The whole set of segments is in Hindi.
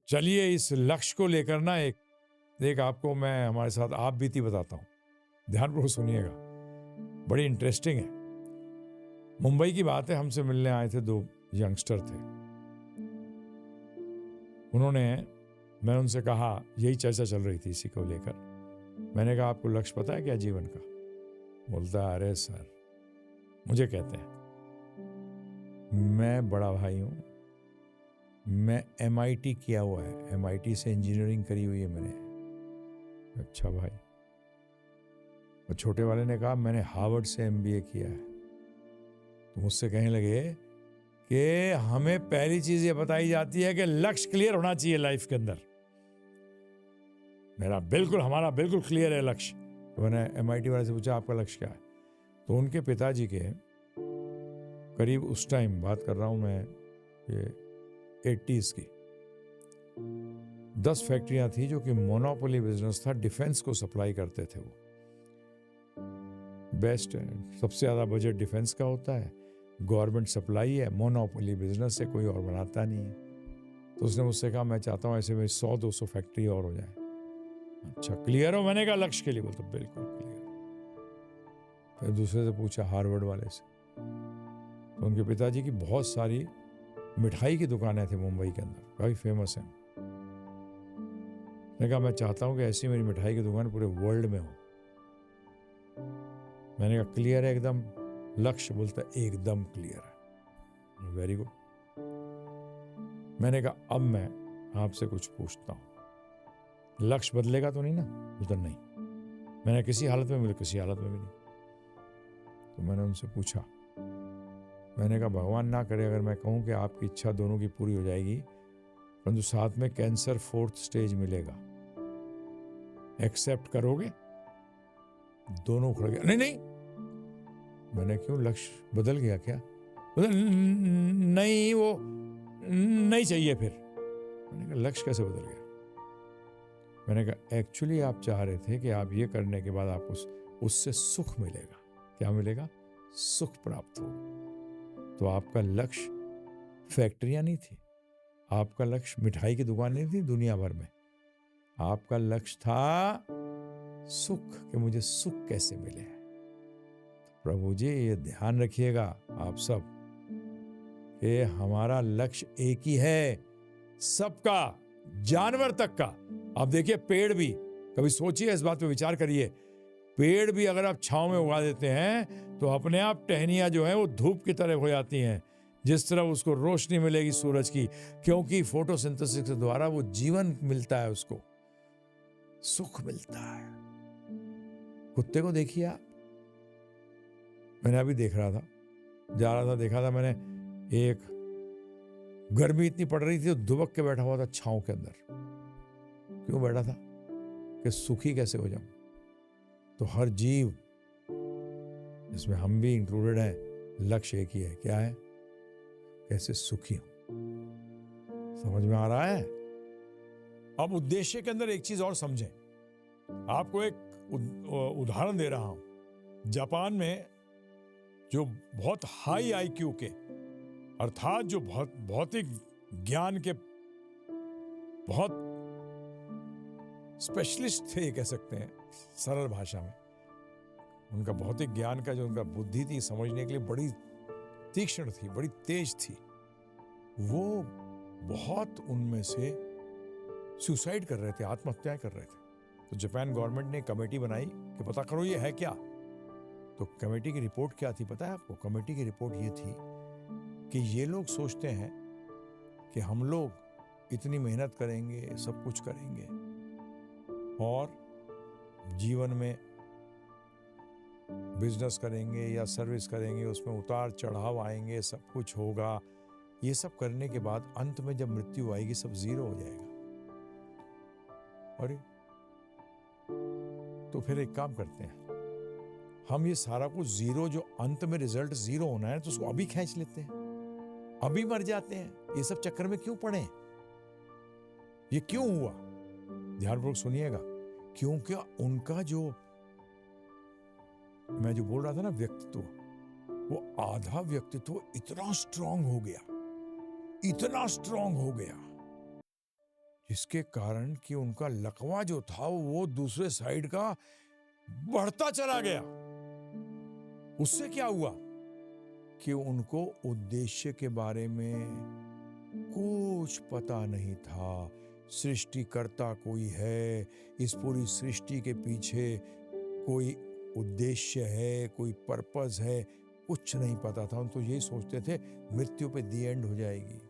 चलिए इस लक्ष्य को लेकर ना एक आपको मैं हमारे साथ आप बीती बताता हूं, ध्यानपूर्वक सुनिएगा, बड़ी इंटरेस्टिंग है। मुंबई की बात है, हमसे मिलने आए थे 2 यंगस्टर थे। मैंने उनसे कहा, यही चर्चा चल रही थी इसी को लेकर। मैंने कहा आपको लक्ष्य पता है क्या जीवन का? बोलता अरे सर, मुझे कहते हैं मैं बड़ा भाई हूं, मैं MIT किया हुआ है, MIT से इंजीनियरिंग करी हुई है मैंने। अच्छा भाई। और छोटे वाले ने कहा मैंने हार्वर्ड से MBA किया है। तो मुझसे कहने लगे कि हमें पहली चीज ये बताई जाती है कि लक्ष्य क्लियर होना चाहिए लाइफ के अंदर। हमारा बिल्कुल क्लियर है लक्ष्य। तो मैंने MIT वाले से पूछा आपका लक्ष्य क्या है? तो उनके पिताजी के करीब, उस टाइम बात कर रहा हूं मैं ये 80s की, 10 फैक्ट्रियां थी जो कि मोनोपोली बिजनेस था, डिफेंस को सप्लाई करते थे। वो बेस्ट है, सबसे ज्यादा बजट डिफेंस का होता है, गवर्नमेंट सप्लाई है, मोनोपोली बिजनेस है, कोई और बनाता नहीं है। तो उसने मुझसे कहा मैं चाहता हूं ऐसे में 100-200 फैक्ट्री और हो जाए। अच्छा क्लियर हो? मैंने कहा लक्ष्य के लिए? बोलते बिल्कुल क्लियर। फिर दूसरे से पूछा हार्वर्ड वाले से, तो उनके पिताजी की बहुत सारी मिठाई की दुकानें थी मुंबई के अंदर, काफी फेमस है। मैंने कहा मैं चाहता हूं कि ऐसी मेरी मिठाई की दुकान पूरे वर्ल्ड में हो। मैंने कहा क्लियर है एकदम लक्ष्य? बोलता एकदम क्लियर है। Very good. मैंने कहा अब मैं आपसे कुछ पूछता हूं, लक्ष्य बदलेगा तो नहीं ना? बोलता नहीं। मैंने किसी हालत में, बोले किसी हालत में भी नहीं। तो मैंने उनसे पूछा, मैंने कहा भगवान ना करे अगर मैं कहूं कि आपकी इच्छा दोनों की पूरी हो जाएगी, परंतु साथ में कैंसर 4th स्टेज मिलेगा, एक्सेप्ट करोगे? दोनों उखड़ गए, नहीं नहीं। मैंने क्यों, लक्ष्य बदल गया क्या? नहीं, वो नहीं चाहिए। फिर मैंने कहा लक्ष्य कैसे बदल गया? मैंने कहा एक्चुअली आप चाह रहे थे कि आप ये करने के बाद आपको उससे सुख मिलेगा। क्या मिलेगा? सुख प्राप्त होगा। तो आपका लक्ष्य फैक्ट्रियां नहीं थी, आपका लक्ष्य मिठाई की दुकान नहीं थी दुनिया भर में, आपका लक्ष्य था सुख, कि मुझे सुख कैसे मिले। प्रभु जी ये ध्यान रखिएगा आप सब कि हमारा लक्ष्य एक ही है, सबका, जानवर तक का। आप देखिए पेड़ भी, कभी सोचिए इस बात पे विचार करिए, पेड़ भी अगर आप छांव में उगा देते हैं तो अपने आप टहनियां जो है वो धूप की तरह हो जाती हैं, जिस तरह उसको रोशनी मिलेगी सूरज की, क्योंकि फोटोसिंथेसिस के द्वारा वो जीवन मिलता है, उसको सुख मिलता है। कुत्ते को देखिए आप, मैंने अभी देख रहा था, जा रहा था, देखा था मैंने, एक गर्मी इतनी पड़ रही थी तो दुबक के बैठा हुआ था छांव के अंदर। क्यों बैठा था? कि सुखी कैसे हो जाऊं। तो हर जीव, जिसमें हम भी इंक्लूडेड हैं, लक्ष्य एक ही है। क्या है? कैसे सुखी हूं। समझ में आ रहा है? अब उद्देश्य के अंदर एक चीज और समझें। आपको एक उदाहरण दे रहा हूं। जापान में जो बहुत हाई IQ के, अर्थात जो बहुत भौतिक ज्ञान के बहुत स्पेशलिस्ट थे, कह सकते हैं सरल भाषा में, उनका भौतिक ज्ञान का जो उनका बुद्धि थी समझने के लिए बड़ी तीक्ष्ण थी, बड़ी तेज थी। वो बहुत उनमें से सुसाइड कर रहे थे, आत्महत्याएं कर रहे थे। तो जापान गवर्नमेंट ने कमेटी बनाई कि पता करो ये है क्या। तो कमेटी की रिपोर्ट क्या थी पता है आपको? कमेटी की रिपोर्ट ये थी कि ये लोग सोचते हैं कि हम लोग इतनी मेहनत करेंगे, सब कुछ करेंगे और जीवन में बिजनेस करेंगे या सर्विस करेंगे, उसमें उतार चढ़ाव आएंगे, सब कुछ होगा, ये सब करने के बाद अंत में जब मृत्यु आएगी सब जीरो हो जाएगा। अरे तो फिर एक काम करते हैं, हम ये सारा कुछ जीरो, जो अंत में रिजल्ट जीरो होना है, तो उसको अभी खींच लेते हैं, अभी मर जाते हैं। ये सब चक्कर में क्यों पड़े? ये क्यों हुआ? ध्यानपूर्वक सुनिएगा। क्योंकि उनका जो, मैं जो बोल रहा था ना, व्यक्तित्व, वो आधा व्यक्तित्व इतना स्ट्रांग हो गया, इतना स्ट्रांग हो गया जिसके कारण कि उनका लकवा जो था वो दूसरे साइड का बढ़ता चला गया। उससे क्या हुआ कि उनको उद्देश्य के बारे में कुछ पता नहीं था। सृष्टिकर्ता कोई है, इस पूरी सृष्टि के पीछे कोई उद्देश्य है, कोई पर्पस है, कुछ नहीं पता था। हम तो यही सोचते थे मृत्यु पे दी एंड हो जाएगी।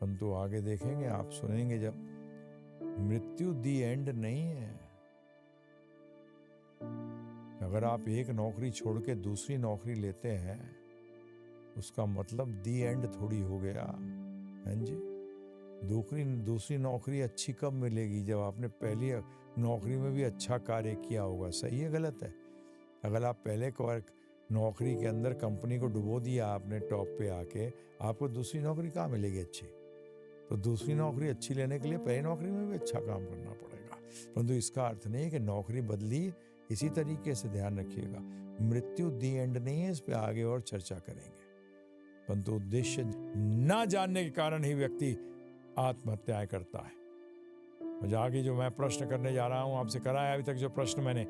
परंतु आगे देखेंगे, आप सुनेंगे जब, मृत्यु दी एंड नहीं है। अगर आप एक नौकरी छोड़ के दूसरी नौकरी लेते हैं, उसका मतलब दी एंड थोड़ी हो गया। हैं जी? दूसरी नौकरी अच्छी कब मिलेगी? जब आपने पहली नौकरी में भी अच्छा कार्य किया होगा। सही है गलत है? अगर आप पहले नौकरी के अंदर कंपनी को डुबो दिया आपने टॉप पे आके, आपको दूसरी नौकरी कहाँ मिलेगी अच्छी? तो दूसरी नौकरी अच्छी लेने के लिए पहली नौकरी में भी अच्छा काम करना पड़ेगा। परंतु इसका अर्थ नहीं है कि नौकरी बदली। इसी तरीके से ध्यान रखिएगा, मृत्यु दी एंड नहीं है। इस पे आगे और चर्चा करेंगे। परंतु उद्देश्य ना जानने के कारण ही व्यक्ति आत्महत्याएं करता है। और आगे जो मैं प्रश्न करने जा रहा हूं, आपसे कराया अभी तक जो प्रश्न मैंने,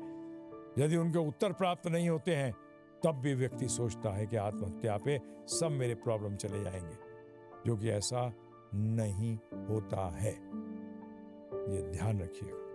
यदि उनके उत्तर प्राप्त नहीं होते हैं, तब भी व्यक्ति सोचता है कि आत्महत्या पे सब मेरे प्रॉब्लम चले जाएंगे, जो कि ऐसा नहीं होता है। ये ध्यान रखिएगा।